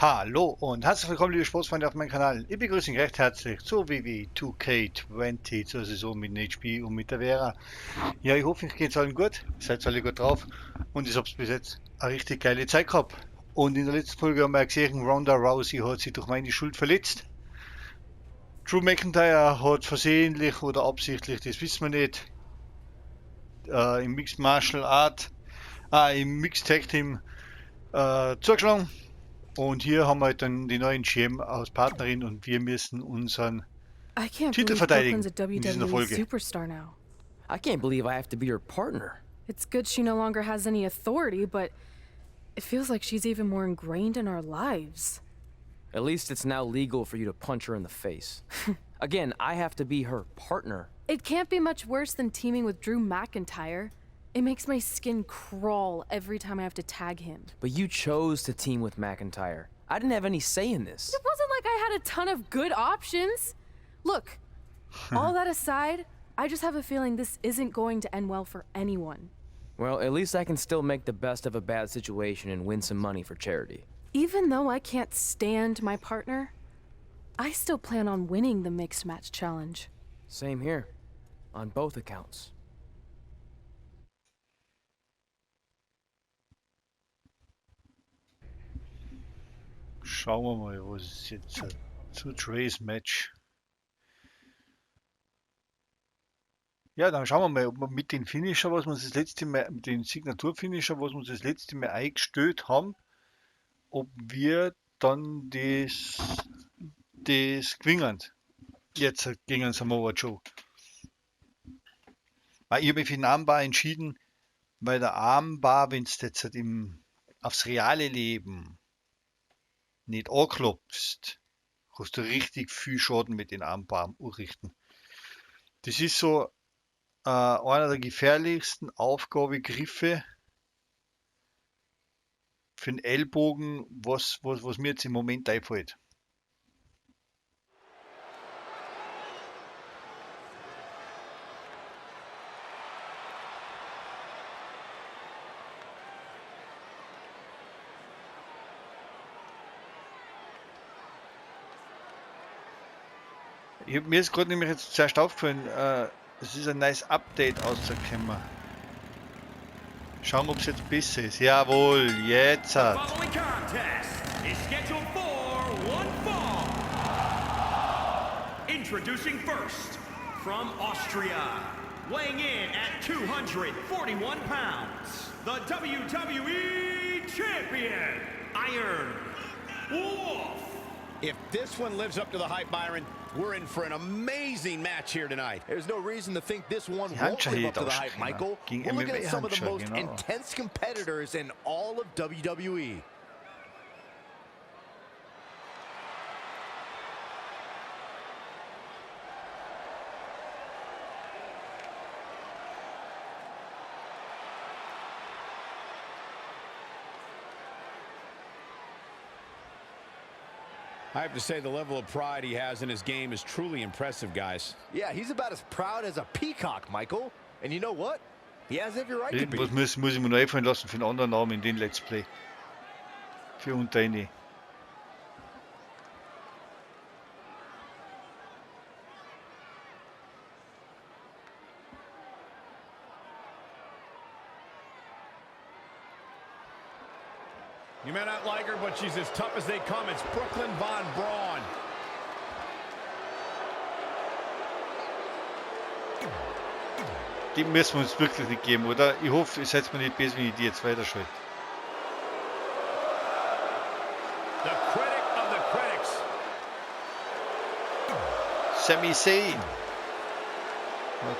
Hallo und herzlich willkommen, liebe Sportsfreunde, auf meinem Kanal. Ich begrüße euch recht herzlich zur WWE 2K20 zur Saison mit dem HP und mit der Vera. Ja, ich hoffe, es geht allen gut, seid alle gut drauf und ich habe bis jetzt eine richtig geile Zeit gehabt. Und in der letzten Folge haben wir gesehen, Ronda Rousey hat sich durch meine Schuld verletzt. Drew McIntyre hat versehentlich oder absichtlich, das wissen wir nicht, im Mixed Martial Art, im Mixed Tag Team zugeschlagen. Und hier haben wir halt dann die neuen GM als Partnerin und wir müssen unseren I can't Titel believe verteidigen Brooklyn's a in dieser WWE Folge. superstar now. I can't believe I have to be her partner. It's good she no longer has any authority, but it feels like she's even more ingrained in our lives. At least it's now legal for you to punch her in the face. Again, I have to be her partner. It can't be much worse than teaming with Drew McIntyre. It makes my skin crawl every time I have to tag him. But you chose to team with McIntyre. I didn't have any say in this. It wasn't like I had a ton of good options. Look, all that aside, I just have a feeling this isn't going to end well for anyone. Well, at least I can still make the best of a bad situation and win some money for charity. Even though I can't stand my partner, I still plan on winning the Mixed Match Challenge. Same here, on both accounts. Schauen wir mal, was ist jetzt zu Dre's Match. Ja, dann schauen wir mal, ob wir mit den Finisher, was wir das letzte Mal, mit den Signaturfinisher, was wir das letzte Mal eingestellt haben, ob wir dann das gewinnen. Jetzt gegen Samoa Joe. Weil ich habe mich für den Armbar entschieden, weil der Armbar, wenn es jetzt halt aufs reale Leben nicht anklopfst, kannst du richtig viel Schaden mit den Armbar anrichten. Das ist so einer der gefährlichsten Aufgabegriffe für den Ellbogen, was mir jetzt im Moment einfällt. Mir ist gerade nämlich jetzt zuerst aufgefallen, es ist ein neues Update rausgekommen. Schauen, ob es jetzt besser ist. Jawohl, jetzt hat. Introducing first, from Austria, weighing in at 241 pounds, the WWE Champion, Iron Wolf. If this one lives up to the hype, Byron, we're in for an amazing match here tonight. There's no reason to think this one won't live up to the hype, Michael. We're looking at some of the most intense competitors in all of WWE. I have to say the level of pride he has in his game is truly impressive, guys. Yeah, he's about as proud as a peacock, Michael. And you know what? He has every right to be. Irgendwas muss ich mir noch einfallen lassen für einen anderen Namen in den Let's Play. Für und deine. You may not like her, but she's as tough as they come. It's Brooklyn von Braun. Die müssen wir uns wirklich nicht geben, oder? Ich hoffe, ihr seid mir nicht besser, wenn ich die jetzt weiterschalte. The critic of the critics. Sami Zayn.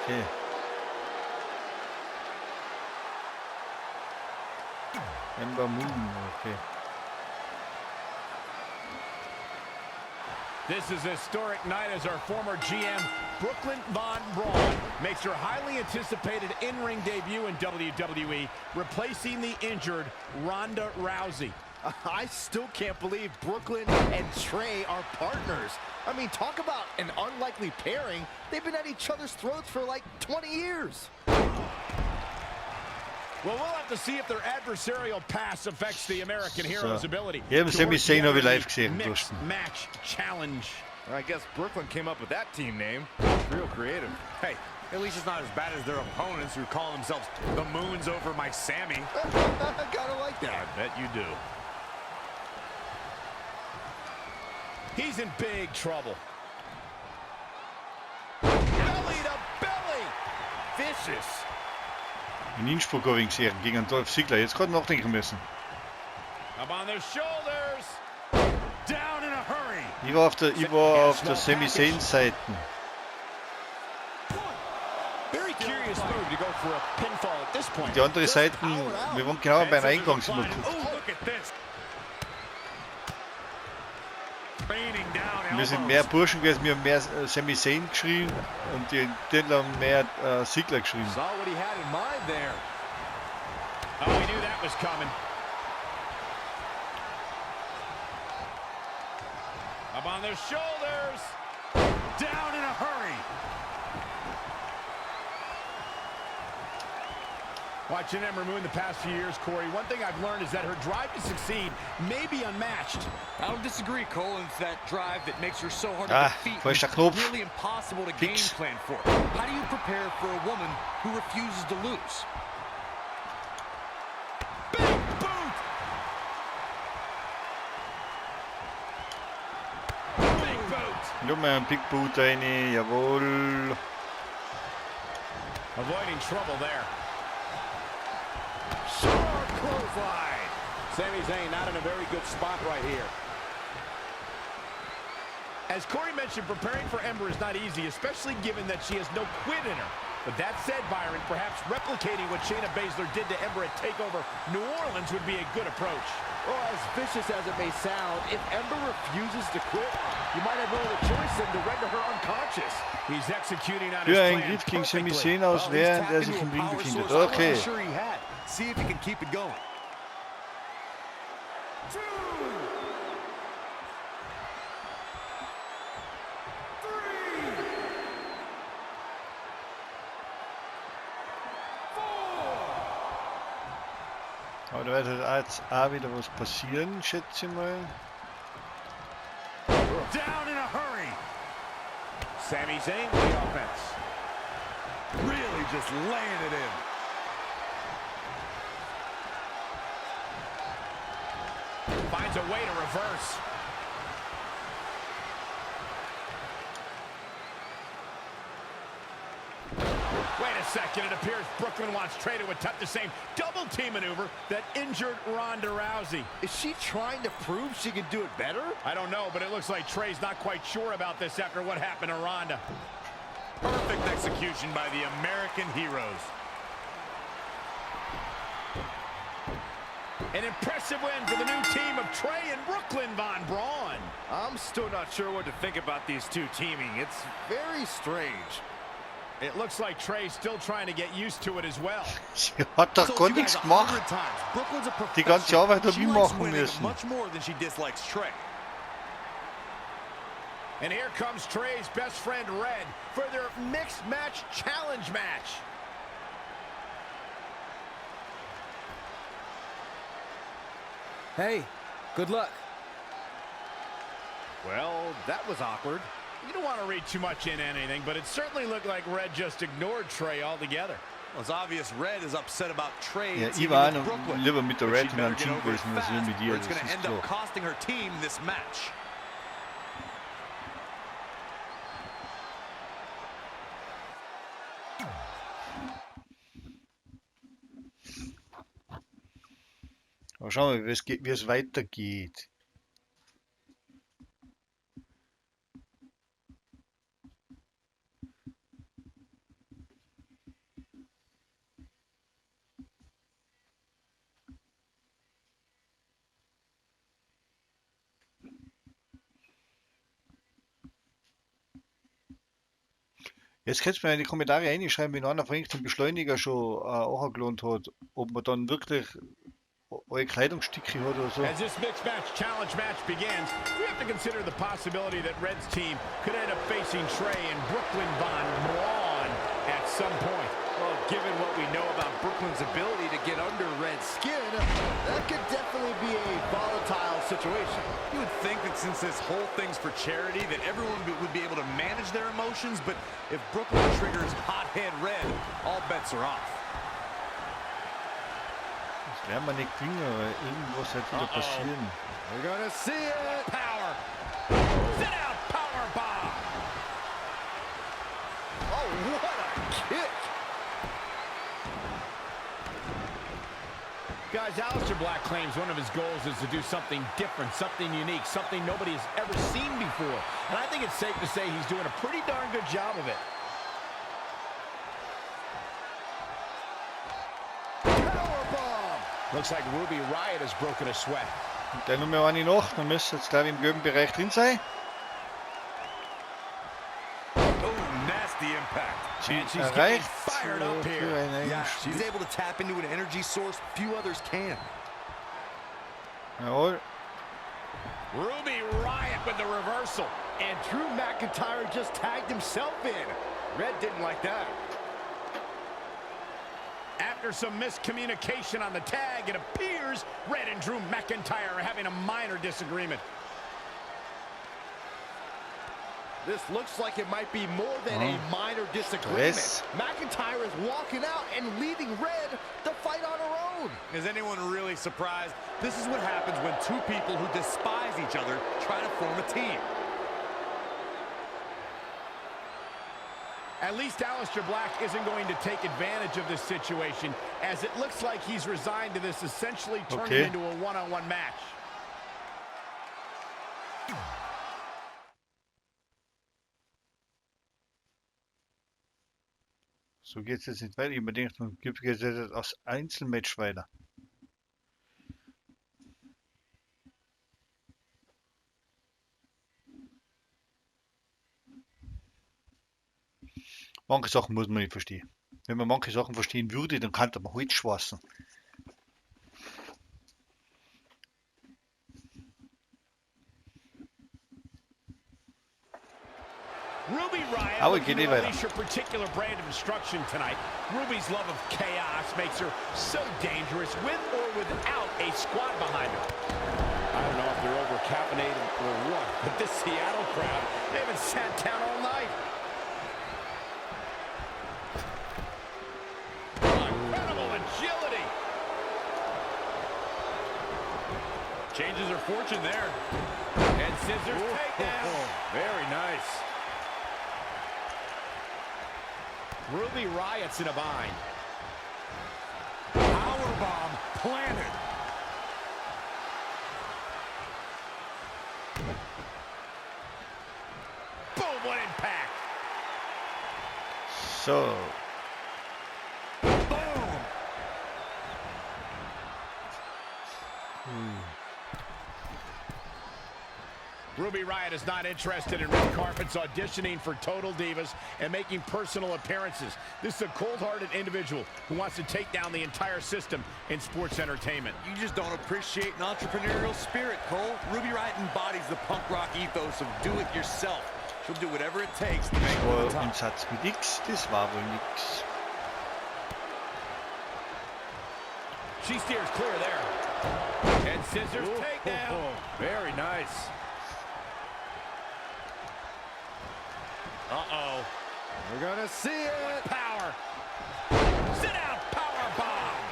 Okay. Ember Moon, okay. This is a historic night as our former GM, Brooklyn von Braun, makes her highly anticipated in-ring debut in WWE, replacing the injured Ronda Rousey. I still can't believe Brooklyn and Trey are partners. I mean, talk about an unlikely pairing. They've been at each other's throats for like 20 years. Well, we'll have to see if their adversarial pass affects the American hero's ability. Hier haben Sami Zayn noch live gesehen. Mixed match challenge. I guess Brooklyn came up with that team name. Real creative. Hey, at least it's not as bad as their opponents who call themselves the Moons over my Sammy. Gotta like that. I bet you do. He's in big trouble. Belly to belly. Vicious. In Innsbruck habe ich gesehen, gegen Dolph Ziggler. Jetzt gerade nachdenken müssen. Up on their shoulders. Down in a hurry. Ich war auf der Sami Zayn Seite. Very curious move to go for a pinfall at this point. Die andere Seite, wir waren genau beim Eingang. Oh, look at this. Wir sind mehr Burschen gewesen, wir haben mehr Sami Zayn geschrien und die Händler haben mehr Ziggler geschrien. Saw what he had in mind there. Oh, we knew that was coming. Up on their shoulders. Down in a hurry. Watching Ember Moon the past few years, Corey, one thing I've learned is that her drive to succeed may be unmatched. I don't disagree, Cole. It's that drive that makes her so hard to defeat. Really impossible to game plan for. How do you prepare for a woman who refuses to lose? Big boot! Big boot! Nur mal ein Big Boot rein, jawohl. Avoiding trouble there. Sure clothesline. Sami Zayn not in a very good spot right here. As Corey mentioned, preparing for Ember is not easy, especially given that she has no quit in her. But that said, Byron, perhaps replicating what Shayna Baszler did to Ember at TakeOver New Orleans would be a good approach. Well, as vicious as it may sound, if Ember refuses to quit, you might have no other choice than to render her unconscious. He's executing on Für his einen plan Griff gegen Sami perfectly. Zayn aus, während er sich im Ring befindet. Okay. Sure he had. See if he can keep it going. Aber da wird jetzt auch wieder was passieren, schätze ich mal. Down in a hurry. Sami Zayn with the offense. Really just laying it in. Finds a way to reverse. Wait a second, it appears Brooklyn wants Trey to attempt the same double team maneuver that injured Ronda Rousey. Is she trying to prove she can do it better? I don't know, but it looks like Trey's not quite sure about this after what happened to Ronda. Perfect execution by the American heroes. An impressive win for the new team of Trey and Brooklyn Von Braun. I'm still not sure what to think about these two teaming. It's very strange. It looks like Trey's still trying to get used to it as well. Sie hat doch gar nichts gemacht. Die ganze Arbeit hat ich machen müssen. Much more than she dislikes Trey. And here comes Trey's best friend Red for their mixed match challenge match. Hey, good luck. Well, that was awkward. You don't want to read too much into anything, but it certainly looked like Red just ignored Trey altogether. Well, it's obvious Red is upset about Trey. Ja, ich war lieber mit der Red in einem Team gewesen, als wir mit ihr. It's going to end up costing her team this match. Aber schauen wir, wie es weitergeht. Jetzt könnt ihr mir in die Kommentare reinschreiben, wenn einer von euch den Beschleuniger schon auch gelohnt hat, ob man dann wirklich eure Kleidungsstücke hat oder so. As this mixed match challenge match begins, we have to consider the possibility that Red's team could end up facing Trey and Brooklyn Von Braun at some point. Well, given what we know about Brooklyn's ability to get situation. You would think that since this whole thing's for charity, that everyone would be able to manage their emotions, but if Brooklyn triggers hothead red, all bets are off. Das werden wir nicht kriegen, aber irgendwas wird wieder passieren. We're gonna see it. Power. Sit out. Power bomb. Oh, what a kick. Guys, Aleister Black claims one of his goals is to do something different, something unique, something nobody has ever seen before. And I think it's safe to say he's doing a pretty darn good job of it. Powerbomb. Looks like Ruby Riott has broken a sweat. Der Nummer eine noch, dann müsste jetzt glaube ich im gelben Bereich drin sein. Oh, nasty impact. And she's getting fired up here. Yeah, she's able to tap into an energy source few others can. Jawohl. Ruby Riott with the reversal. And Drew McIntyre just tagged himself in. Red didn't like that. After some miscommunication on the tag, it appears Red and Drew McIntyre are having a minor disagreement. This looks like it might be more than a minor disagreement. McIntyre is walking out and leaving Red to fight on her own. Is anyone really surprised? This is what happens when two people who despise each other try to form a team. At least Aleister Black isn't going to take advantage of this situation, as it looks like he's resigned to this essentially turning into a one-on-one match. So geht es jetzt nicht weiter. Ich habe gedacht, man gibt jetzt als Einzelmatch weiter. Manche Sachen muss man nicht verstehen. Wenn man manche Sachen verstehen würde, dann könnte man heute schwassen. Ruby Riott Aber geht nicht weiter. unleash her particular brand of destruction tonight. Ruby's love of chaos makes her so dangerous with or without a squad behind her. I don't know if they're over-caffeinated or what, but this Seattle crowd, they haven't sat down all night. Incredible agility. Changes her fortune there. And scissors takedown. Very nice. Ruby Riott's in a bind. Powerbomb planted. Boom, what impact. So. Boom. Ruby Riott is not interested in red carpets, auditioning for Total Divas and making personal appearances. This is a cold-hearted individual who wants to take down the entire system in sports entertainment. You just don't appreciate an entrepreneurial spirit, Cole. Ruby Riott embodies the punk rock ethos of do it yourself. She'll do whatever it takes to make it to the top. Umsatz mit X, das war wohl nix. She steers clear there. And scissors takedown. Very nice. Uh-oh. We're gonna see it. Power. Sit out. Power bomb.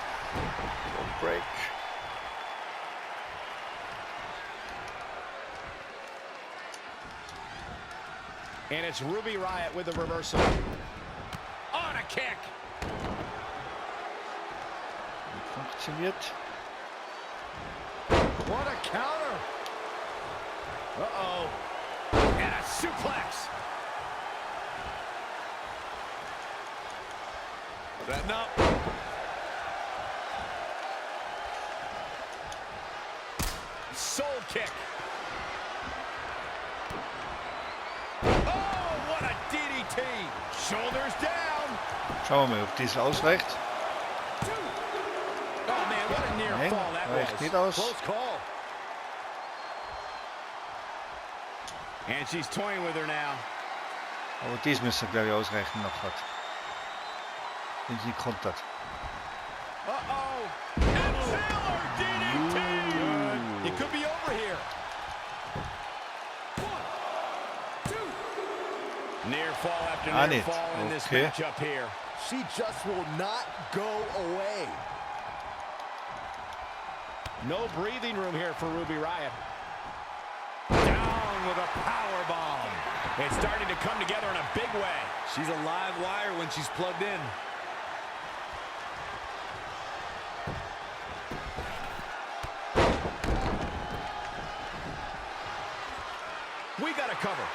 Break. And it's Ruby Riott with a reversal. On a kick. Funktioniert. What a counter. Uh-oh. And a suplex. Setting up. Soul kick. Oh, what a DDT. Shoulders down. Schauen wir mal, ob dies ausreicht. Oh, man, what a near Nein, fall that reicht was. nicht aus. Close call. And she's toying with her now. Aber dies müsste, glaube ich, ausreichen noch hat. Wenn sie kontert. Uh-oh. And Taylor DDT. It could be over here. fall after near fall in this matchup here. She just will not go away. No breathing room here for Ruby Riott. Down with a power bomb. It's starting to come together in a big way. She's a live wire when she's plugged in. We got a cover.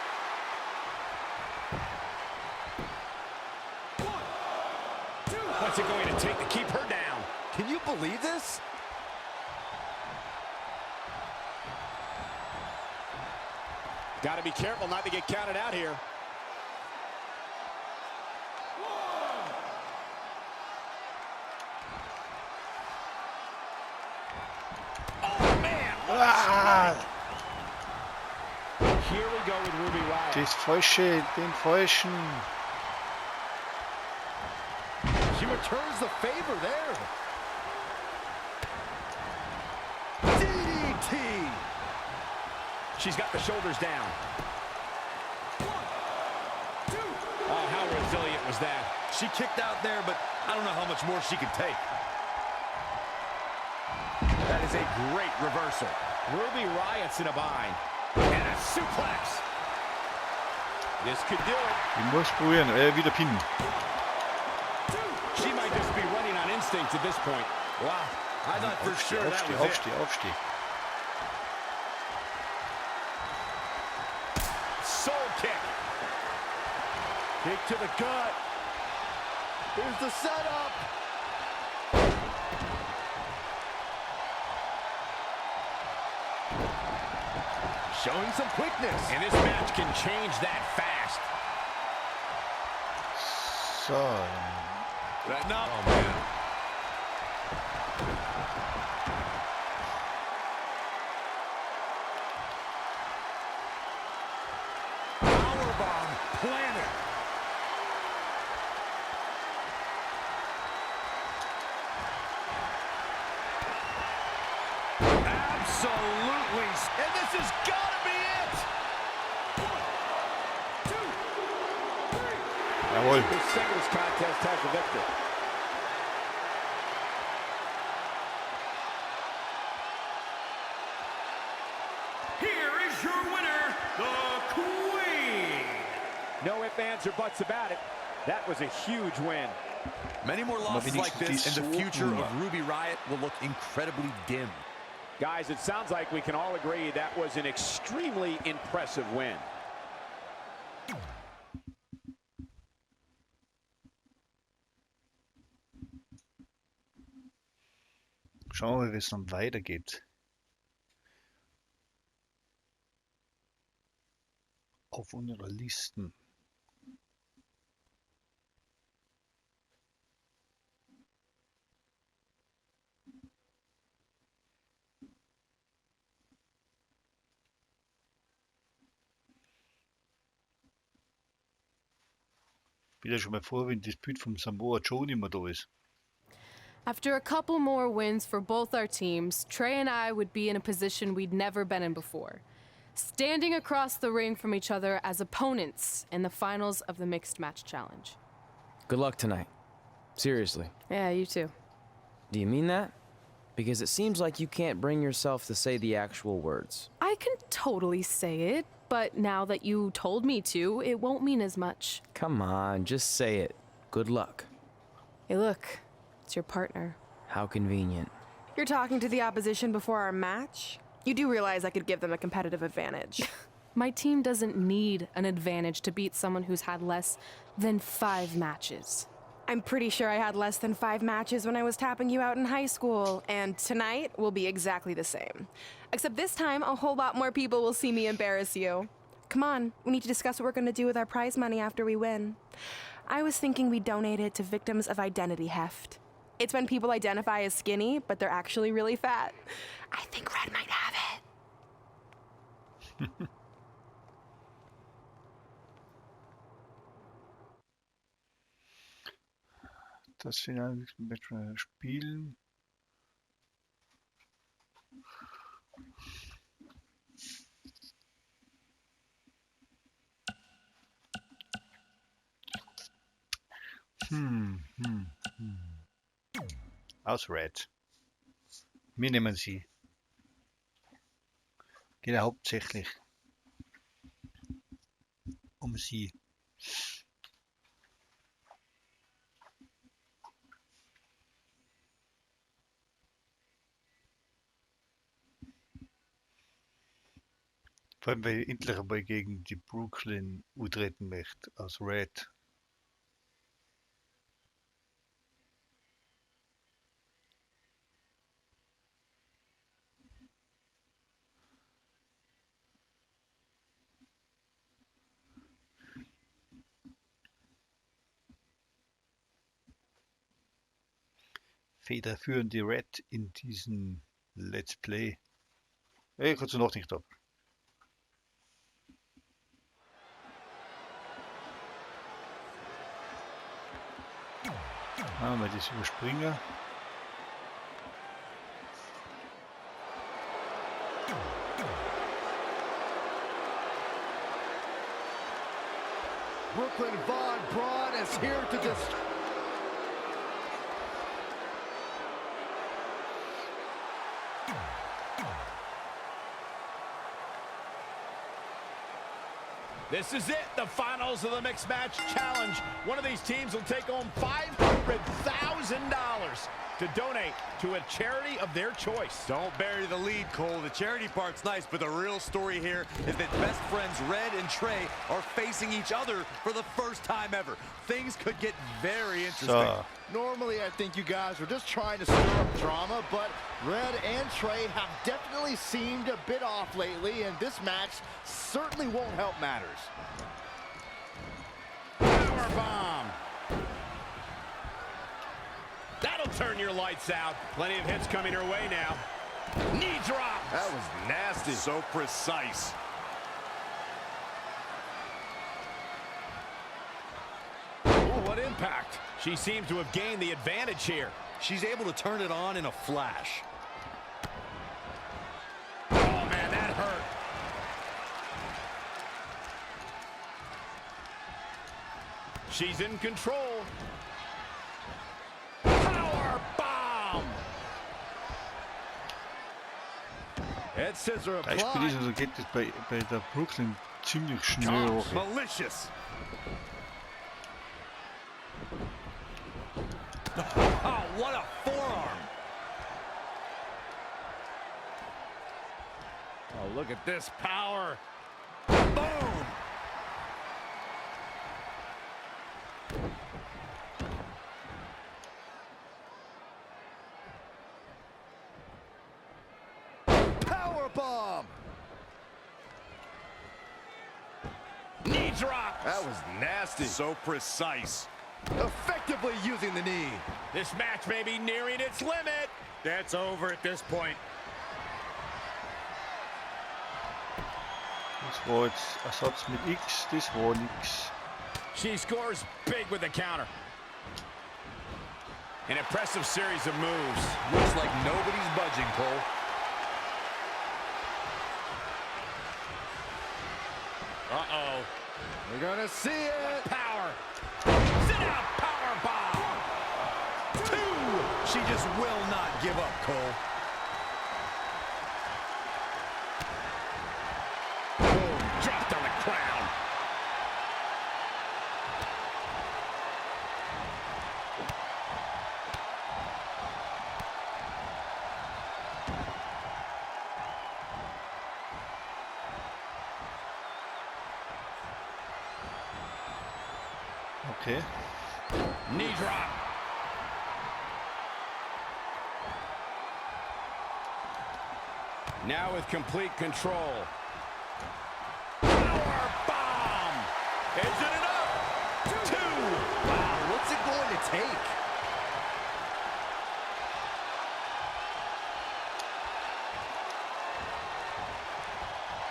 What's it going to take to keep her down? Can you believe this? Got to be careful not to get counted out here. Oh, man. Here we go with Ruby Riott. Das Falsche, den Falschen. She returns the favor there. DDT. She's got the shoulders down. Oh, how resilient was that? She kicked out there, but I don't know how much more she could take. That is a great reversal. Ruby Riott's in a bind. And a suplex. This could do it. Ich muss probieren, wieder pinnen. She might just be running on instinct at this point. Wow, I thought for sure that was it. Aufsteh. Soul kick. Kick to the gut. Here's the setup. Showing some quickness. And this match can change that fast. So. No. Oh, man. Powerbomb planted. Absolutely. And this has got to be it. 1, 2, 3. Jawohl. This singles contest has the victor. Here is your winner, the Queen. No ifs, ands, or buts about it. That was a huge win. Many more losses like this, and the future of Ruby Riott will look incredibly dim. Guys, it sounds like we can all agree that was an extremely impressive win. Schauen wir, wie es noch weitergeht. Auf unserer Listen. Wieder schon mal vor, wenn das Bild vom Samoa Joe nicht mehr da ist. After a couple more wins for both our teams, Trey and I would be in a position we'd never been in before. Standing across the ring from each other as opponents in the finals of the Mixed Match Challenge. Good luck tonight. Seriously. Yeah, you too. Do you mean that? Because it seems like you can't bring yourself to say the actual words. I can totally say it, but now that you told me to, it won't mean as much. Come on, just say it. Good luck. Hey, look. It's your partner. How convenient. You're talking to the opposition before our match? You do realize I could give them a competitive advantage. My team doesn't need an advantage to beat someone who's had less than 5 matches. I'm pretty sure I had less than 5 matches when I was tapping you out in high school, and tonight will be exactly the same. Except this time, a whole lot more people will see me embarrass you. Come on, we need to discuss what we're going to do with our prize money after we win. I was thinking we donate it to victims of identity heft. It's when people identify as skinny, but they're actually really fat. I think Red might have it. Das Finale mit Spielen. Aus Red. Wir nehmen sie. Geht ja hauptsächlich um sie. Vor allem, weil ich endlich einmal gegen die Brooklyn antreten möchte, aus Red. Federführende Red in diesem Let's Play. Ich hatte noch nicht ab. Mal das überspringen. Brooklyn Von Braun is here to destroy. This is it, the finals of the Mixed Match Challenge. One of these teams will take home $500,000 to donate to a charity of their choice. Don't bury the lead, Cole. The charity part's nice, but the real story here is that best friends Red and Trey are facing each other for the first time ever. Things could get very interesting. Normally, I think you guys were just trying to stir up drama, but Red and Trey have definitely seemed a bit off lately, and this match certainly won't help matters. Powerbomb. That'll turn your lights out. Plenty of hits coming her way now. Knee drop. That was nasty. So precise. Oh, what impact. She seems to have gained the advantage here. She's able to turn it on in a flash. Oh, man, that hurt. She's in control. Power bomb. Head scissor Das Spiel ist, applied. also geht das bei der Brooklyn ziemlich schnell hoch. Malicious. Oh, what a forearm. Oh, look at this power. Boom. Power bomb. Knee drop. That was nasty. So precise. Effectively using the knee. This match may be nearing its limit. That's over at this point. Das war jetzt Ersatz mit X, das war nix. She scores big with the counter. An impressive series of moves. Looks like nobody's budging, Cole. Uh-oh. We're gonna see it. Power. Sit out power bomb. Two. She just will not give up, Cole. Boom. Dropped on the crown. Okay. Knee drop. Now with complete control. Power bomb. Is it enough? Two. Wow, what's it going to take?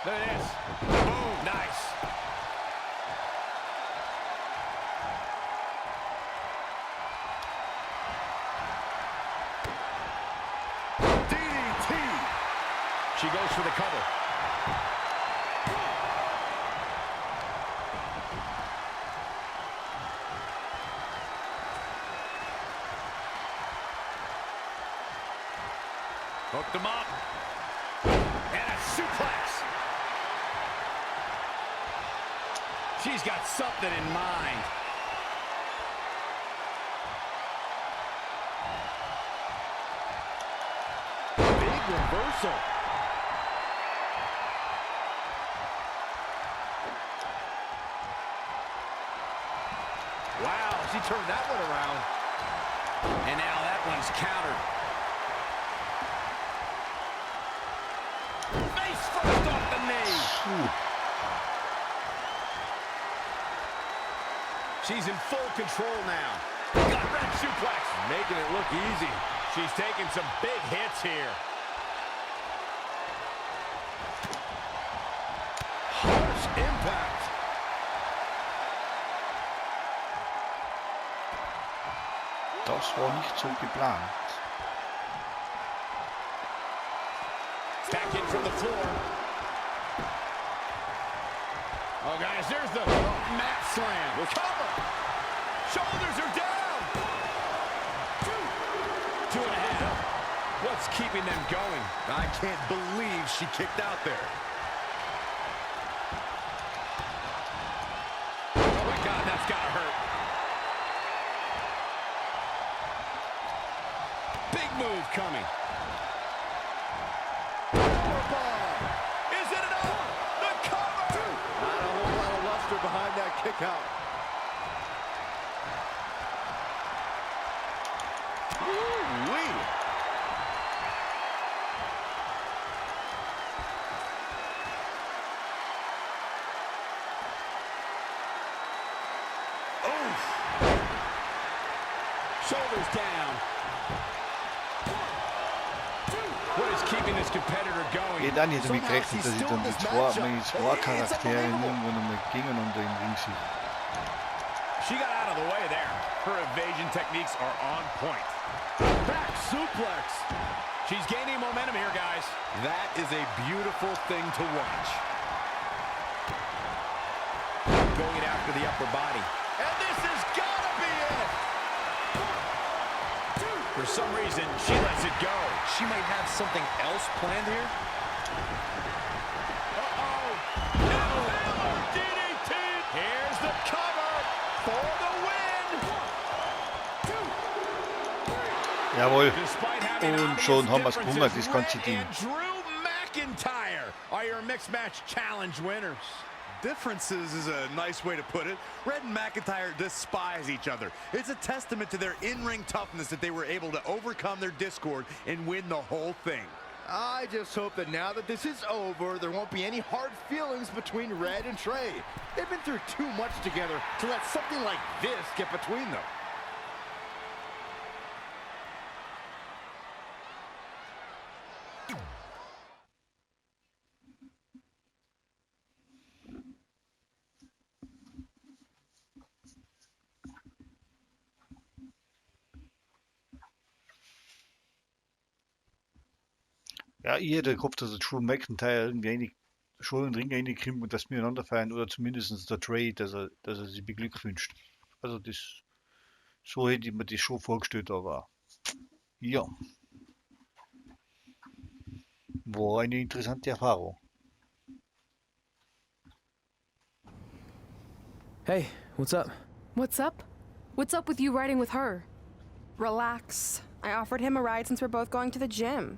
Look at this. Boom. Nice. DDT. She goes for the cover. Hooked him up. And a suplex. She's got something in mind. Big reversal. Wow, she turned that one around. And now that one's countered. Face first off the knee. She's in full control now. Got red suplex. Making it look easy. She's taking some big hits here. Harsh impact. Das war nicht so geplant. Back in from the floor. Oh, guys, there's the mat slam. Cover. Shoulders are down. 2.5. What's keeping them going? I can't believe she kicked out there. Oh, my God, that's got to hurt. Big move coming. Is it enough? The cover! Not a whole lot of luster behind that kick out. Woo-wee! Shoulders down. What is keeping this competitor going? Geht an, jetzt damit gerechnet, dass ich dann meine zwei Charaktere irgendwann einmal gegeneinander im Ring sehe. She got out of the way there. Her evasion techniques are on point. Back suplex. She's gaining momentum here, guys. That is a beautiful thing to watch. Going after the upper body. And this has got to be it. For some reason, she lets it go. She might have something else planned here. Uh-oh. No! DDT. Here's the cover for the win. Jawohl. Und schon haben wir es gewonnen, das ganze Ding. Drew McIntyre are your mixed match challenge winners. Differences is a nice way to put it. Red and McIntyre despise each other. It's a testament to their in-ring toughness that they were able to overcome their discord and win the whole thing. I just hope that now that this is over, there won't be any hard feelings between Red and Trey. They've been through too much together to let something like this get between them. Ja, ich hätte gehofft, dass der Drew McIntyre irgendwie schon in den Ring reinkommt und dass wir einander feiern oder zumindest der Trey, dass er sie beglückwünscht. Also so hätte ich mir das schon vorgestellt, aber ja. War eine interessante Erfahrung. Hey, what's up? What's up? What's up with you riding with her? Relax. I offered him a ride since we're both going to the gym.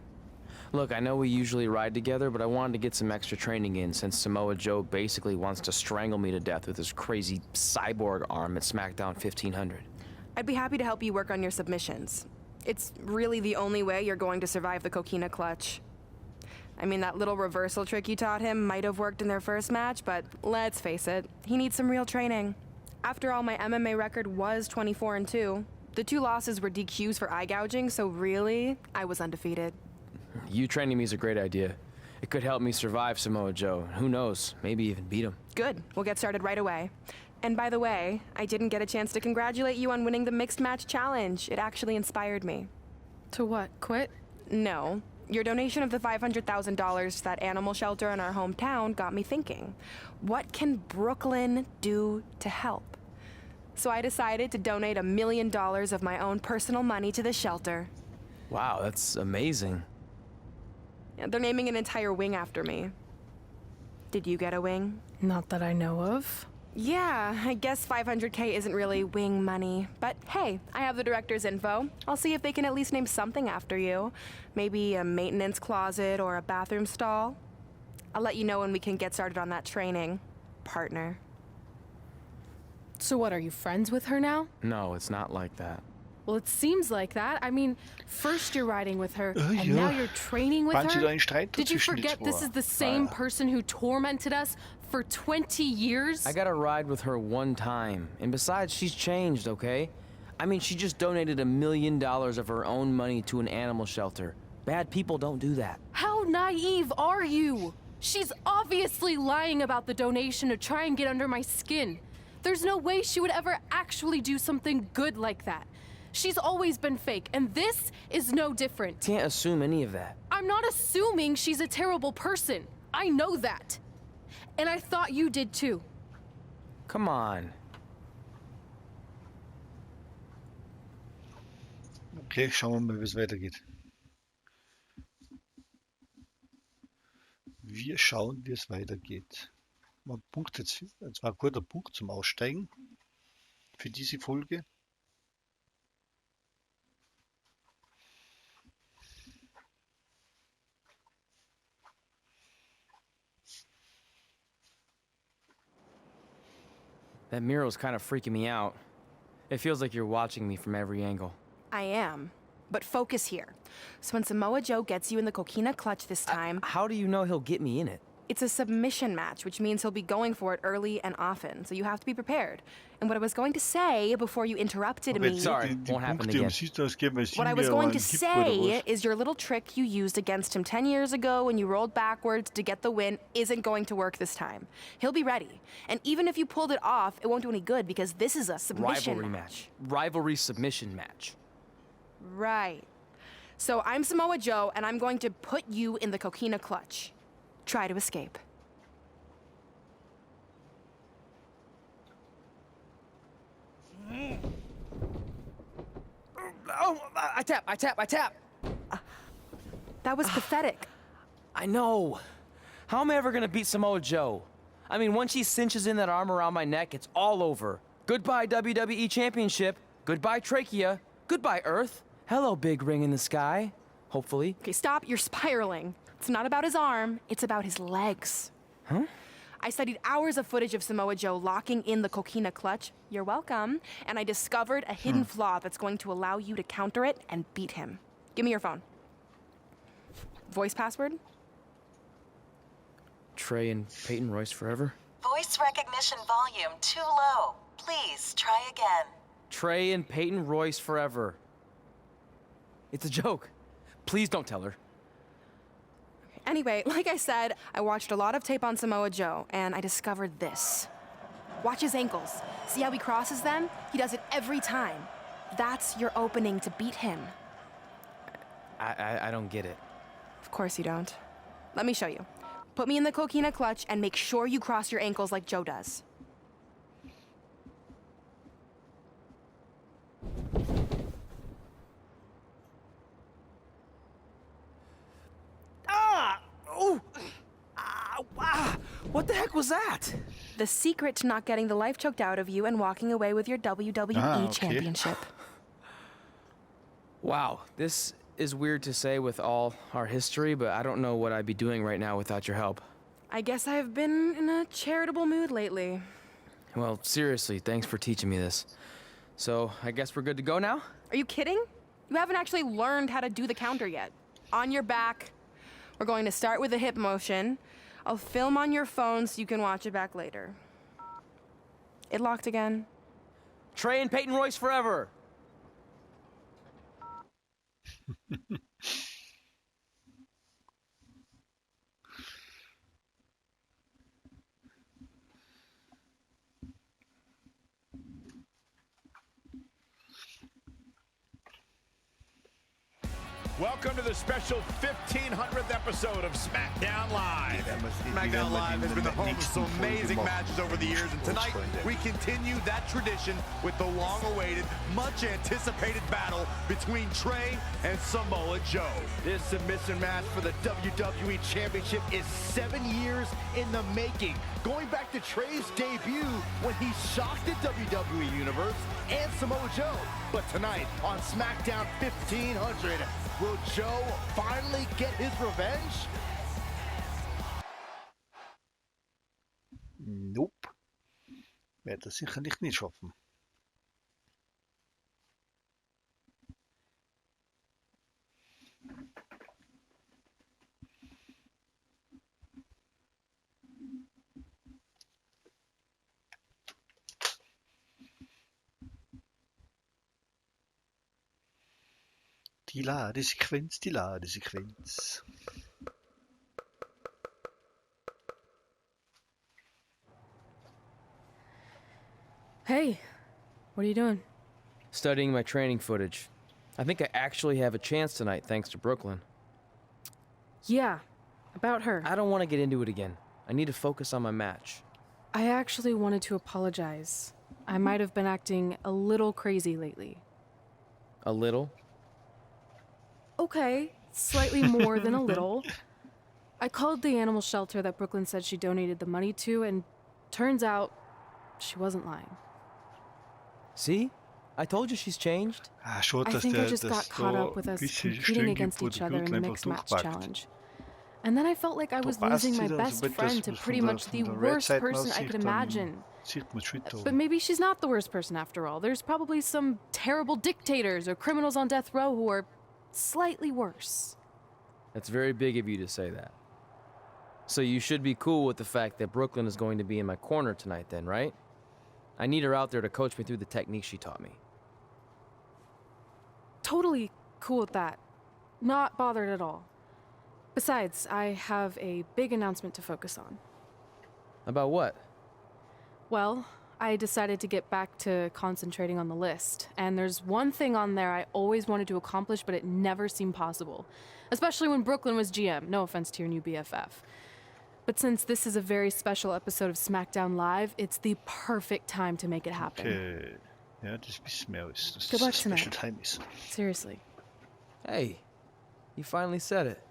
Look, I know we usually ride together, but I wanted to get some extra training in since Samoa Joe basically wants to strangle me to death with his crazy cyborg arm at SmackDown 1500. I'd be happy to help you work on your submissions. It's really the only way you're going to survive the coquina clutch. I mean, that little reversal trick you taught him might have worked in their first match, but let's face it, he needs some real training. After all, my MMA record was 24-2. The 2 losses were DQs for eye gouging, so really, I was undefeated. You training me is a great idea. It could help me survive Samoa Joe. Who knows, maybe even beat him. Good. We'll get started right away. And by the way, I didn't get a chance to congratulate you on winning the Mixed Match Challenge. It actually inspired me. To what? Quit? No. Your donation of the $500,000 to that animal shelter in our hometown got me thinking. What can Brooklyn do to help? So I decided to donate $1 million of my own personal money to the shelter. Wow, that's amazing. They're naming an entire wing after me. Did you get a wing? Not that I know of. Yeah, I guess 500K isn't really wing money. But hey, I have the director's info. I'll see if they can at least name something after you. Maybe a maintenance closet or a bathroom stall. I'll let you know when we can get started on that training, partner. So what, are you friends with her now? No, it's not like that. Well, it seems like that. I mean, first you're riding with her, and now you're training with her? Did you forget this is the same person who tormented us for 20 years? I got a ride with her one time. And besides, she's changed, okay? I mean, she just donated $1 million of her own money to an animal shelter. Bad people don't do that. How naive are you? She's obviously lying about the donation to try and get under my skin. There's no way she would ever actually do something good like that. She's always been fake, and this is no different. Can't assume any of that. I'm not assuming she's a terrible person. I know that. And I thought you did too. Come on. Okay, schauen wir mal, wie es weitergeht. Wir schauen, wie es weitergeht. Man Punkt jetzt war ein guter Punkt zum Aussteigen für diese Folge. That mural's kind of freaking me out. It feels like you're watching me from every angle. I am. But focus here. So when Samoa Joe gets you in the coquina clutch this time... How do you know he'll get me in it? It's a submission match, which means he'll be going for it early and often, so you have to be prepared. And what I was going to say before you interrupted me... Sorry, won't happen again. What I was going to say is your little trick you used against him 10 years ago when you rolled backwards to get the win isn't going to work this time. He'll be ready. And even if you pulled it off, it won't do any good because this is a submission match. Rivalry submission match. Right. So I'm Samoa Joe, and I'm going to put you in the coquina clutch. Try to escape. Oh, I tap. That was pathetic. I know. How am I ever gonna beat Samoa Joe? I mean, once she cinches in that arm around my neck, it's all over. Goodbye, WWE Championship. Goodbye, Trachea. Goodbye, Earth. Hello, big ring in the sky. Hopefully. Okay, stop. You're spiraling. It's not about his arm. It's about his legs. Huh? I studied hours of footage of Samoa Joe locking in the coquina clutch. You're welcome. And I discovered a hidden flaw that's going to allow you to counter it and beat him. Give me your phone. Voice password? Trey and Peyton Royce forever? Voice recognition volume too low. Please try again. Trey and Peyton Royce forever. It's a joke. Please don't tell her. Anyway, like I said, I watched a lot of tape on Samoa Joe, and I discovered this. Watch his ankles. See how he crosses them? He does it every time. That's your opening to beat him. I don't get it. Of course you don't. Let me show you. Put me in the coquina clutch and make sure you cross your ankles like Joe does. What the heck was that? The secret to not getting the life choked out of you and walking away with your WWE championship. Wow, this is weird to say with all our history, but I don't know what I'd be doing right now without your help. I guess I've been in a charitable mood lately. Well, seriously, thanks for teaching me this. So, I guess we're good to go now? Are you kidding? You haven't actually learned how to do the counter yet. On your back. We're going to start with a hip motion. I'll film on your phone so you can watch it back later. It locked again. Trey and Peyton Royce forever! Welcome welcome to the special 1500th episode of SmackDown Live. SmackDown Live has been the home of some amazing matches over the years, and tonight we continue that tradition with the long-awaited, much-anticipated battle between Trey and Samoa Joe. This submission match for the WWE Championship is 7 years in the making, going back to Trey's debut when he shocked the WWE Universe and Samoa Joe. But tonight on SmackDown 1500, will Joe finally get his revenge? Nope. Wird er sicherlich nicht schaffen. Die Ladesequenz, die Ladesequenz. Hey, what are you doing? Studying my training footage. I think I actually have a chance tonight thanks to Brooklyn. Yeah, about her. I don't want to get into it again. I need to focus on my match. I actually wanted to apologize. I might have been acting a little crazy lately. A little? Okay, slightly more than a little. I called the animal shelter that Brooklyn said she donated the money to, and turns out she wasn't lying. See? I told you she's changed. I think I just got caught up with us competing against each other in the mixed match challenge. And then I felt like I was losing my best friend to pretty much the worst person I could imagine. But maybe she's not the worst person after all. There's probably some terrible dictators or criminals on death row who are slightly worse. That's very big of you to say that. So you should be cool with the fact that Brooklyn is going to be in my corner tonight then, right? I need her out there to coach me through the technique she taught me. Totally cool with that. Not bothered at all. Besides, I have a big announcement to focus on. About what? Well, I decided to get back to concentrating on the list, and there's one thing on there I always wanted to accomplish, but it never seemed possible. Especially when Brooklyn was GM, no offense to your new BFF. But since this is a very special episode of SmackDown Live, it's the perfect time to make it happen. Okay. Ja, das wissen wir aus. Good luck tonight. Seriously. Hey, you finally said it.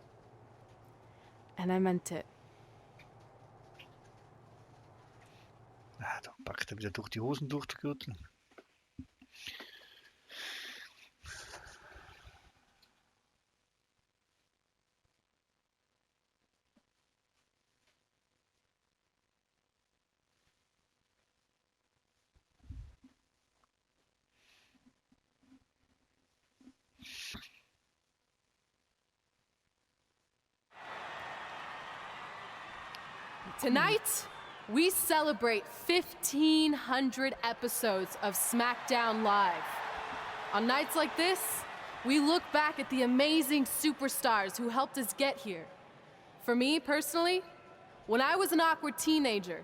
And I meant it. Ah, da packt er wieder durch die Hosen durch den Gürtel. Tonight, we celebrate 1,500 episodes of SmackDown Live. On nights like this, we look back at the amazing superstars who helped us get here. For me, personally, when I was an awkward teenager,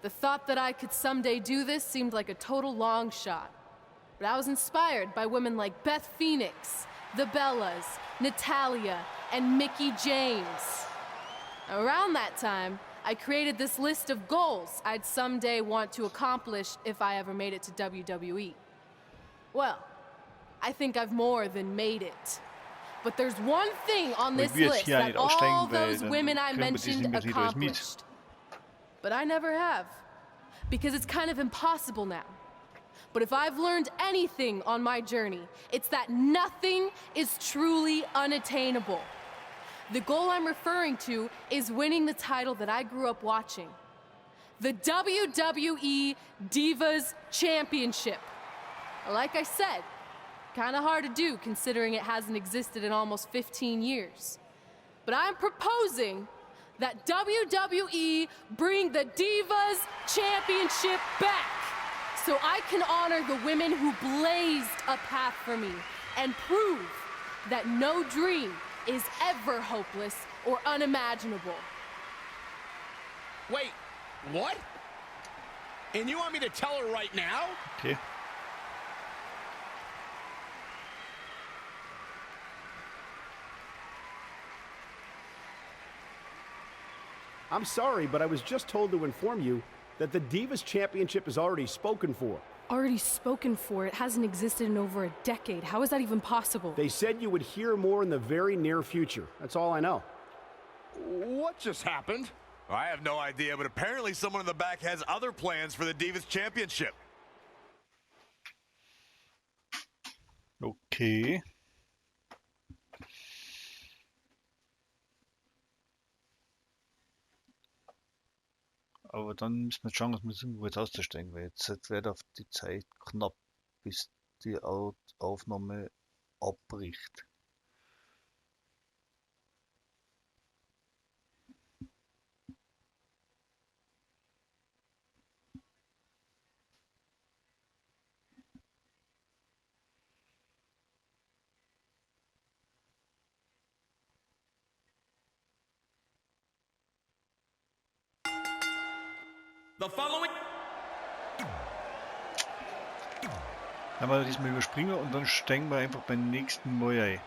the thought that I could someday do this seemed like a total long shot. But I was inspired by women like Beth Phoenix, the Bellas, Natalia, and Mickie James. Around that time, I created this list of goals I'd someday want to accomplish if I ever made it to WWE. Well, I think I've more than made it. But there's one thing on this list that all those women I mentioned accomplished. But I never have, because it's kind of impossible now. But if I've learned anything on my journey, it's that nothing is truly unattainable. The goal I'm referring to is winning the title that I grew up watching. The WWE Divas Championship. Like I said, kind of hard to do considering it hasn't existed in almost 15 years. But I'm proposing that WWE bring the Divas Championship back so I can honor the women who blazed a path for me and prove that no dream is ever hopeless or unimaginable. Wait, what? And you want me to tell her right now? Okay. I'm sorry, but I was just told to inform you that the Divas Championship is already spoken for. Already spoken for? It hasn't existed in over a decade. How is that even possible? They said you would hear more in the very near future. That's all I know. What just happened? I have no idea, but apparently someone in the back has other plans for the Divas Championship. Okay. Aber dann müssen wir schauen, dass wir irgendwo jetzt auszusteigen, weil jetzt wird auf die Zeit knapp, bis die Aufnahme abbricht. Dann wir diesmal überspringen und dann steigen wir einfach beim nächsten Mal ein.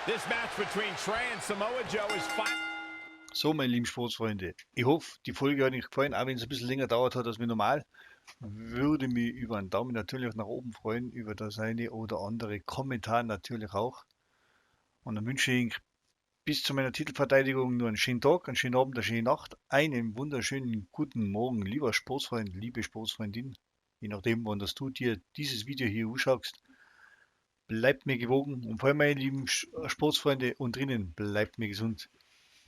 This match between Trey and Samoa Joe is fine. So, meine lieben Sportsfreunde, ich hoffe, die Folge hat euch gefallen, auch wenn es ein bisschen länger dauert hat als wie normal. Würde mich über einen Daumen natürlich auch nach oben freuen, über das eine oder andere Kommentar natürlich auch. Und dann wünsche ich Ihnen bis zu meiner Titelverteidigung nur einen schönen Tag, einen schönen Abend, eine schöne Nacht, einen wunderschönen guten Morgen, lieber Sportsfreund, liebe Sportsfreundin, je nachdem, wann das du dir dieses Video hier anschaust. Bleibt mir gewogen und vor allem meine lieben Sportsfreunde und drinnen, bleibt mir gesund.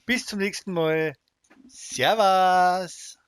Bis zum nächsten Mal. Servus!